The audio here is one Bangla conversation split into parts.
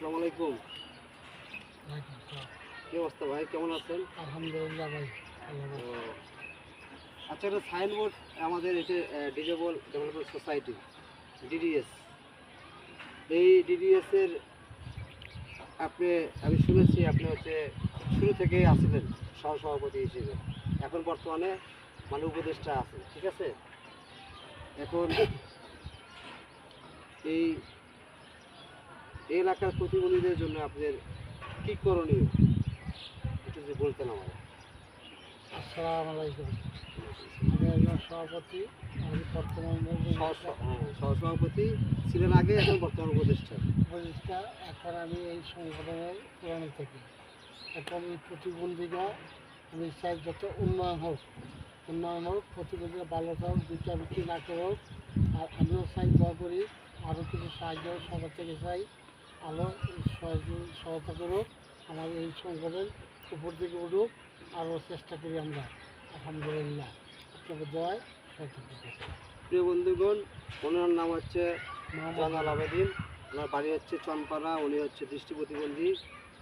আসসালামু আলাইকুম। কি অবস্থা ভাই, কেমন আছেন? আলহামদুলিল্লাহ ভাই। ও, আচ্ছা, একটা সাইনবোর্ড আমাদের এটা ডিজেবল ডেভেলপমেন্ট সোসাইটি ডিডিএস, এই ডিডিএস এর আপনি, আমি শুনেছি আপনি হচ্ছে শুরু থেকেই আসছিলেন সহসভাপতি হিসেবে, এখন বর্তমানে মানে উপদেষ্টা আছেন, ঠিক আছে? এখন এই এলাকার প্রতিবন্ধীদের জন্য আপনাদের কি করণীয় একটু যদি বলতেন আমার। আসসালামু আলাইকুম। আমি একজন সভাপতি, আমি বর্তমানে সহসভাপতি ছিলেন আগে, এখন বর্তমান উপদেষ্টা। উপদেষ্টা। এখন আমি এই সংগঠনের পুরানো থেকে। এখন এই প্রতিবন্ধীরা আমি চাই যত উন্নয়ন হোক, প্রতিবন্ধীরা ভালো হোক, বিচারবিচি না হোক। আর আমিও চাই দোয়া করি আরও কিছু সাহায্য সবার থেকে চাই, আরও সহায়তা করুক, আমার এই সংগঠন উপর দিকে উঠুক, আরও চেষ্টা করি আমরা। আলহামদুলিল্লাহ, আপনাদের দোয়ায় সহযোগিতা। প্রিয় বন্ধুগণ, ওনার নাম হচ্ছে জানাল আবেদিন, ওনার বাড়ি হচ্ছে চনপাড়া। উনি হচ্ছে দৃষ্টি প্রতিবন্ধী,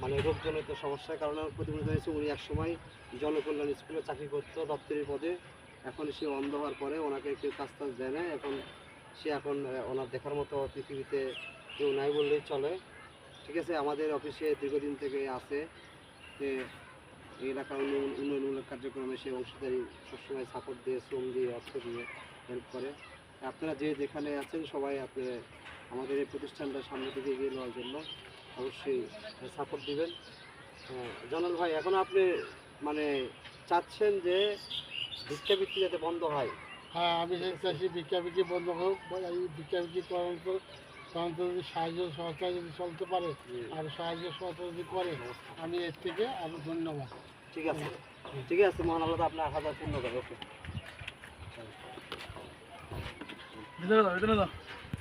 মানে রোগজনিত সমস্যার কারণে প্রতিবন্ধী হয়েছে। উনি একসময় জনকল্যাণ স্কুলে চাকরি করতো দপ্তরি পদে। এখন সে অন্ধ হওয়ার পরে ওনাকে কেউ কাজ টাজ দেয় না। সে এখন ওনার দেখার মতো পৃথিবীতে কেউ নাই বললেই চলে, ঠিক আছে? আমাদের অফিসে দীর্ঘদিন থেকে আছে, যে এই এলাকার উন্নয়নমূলক কার্যক্রমে সে অংশীদারি, সবসময় সাপোর্ট দিয়ে, শ্রম দিয়ে, অর্থ দিয়ে হেল্প করে। আপনারা যেখানে আছেন সবাই আপনি আমাদের এই প্রতিষ্ঠানটা সামনে দিকে এগিয়ে নেওয়ার জন্য অবশ্যই সাপোর্ট দিবেন। জনাল ভাই, এখন আপনি মানে চাচ্ছেন যে ভিক্ষাবৃত্তি যাতে বন্ধ হয়? হ্যাঁ, আমি চাইছি ভিক্ষাবৃত্তি বন্ধ হোক। এই ভিক্ষাবৃত্তি করার যদি সাহায্য সহযোগিতা যদি চলতে পারে, আর সাহায্য সহযোগিতা যদি করে, আমি এর থেকে আরও ধন্যবাদ। ঠিক আছে, ঠিক আছে, মহান আল্লাহ আপনার হাজার পূর্ণ করে। ওকে।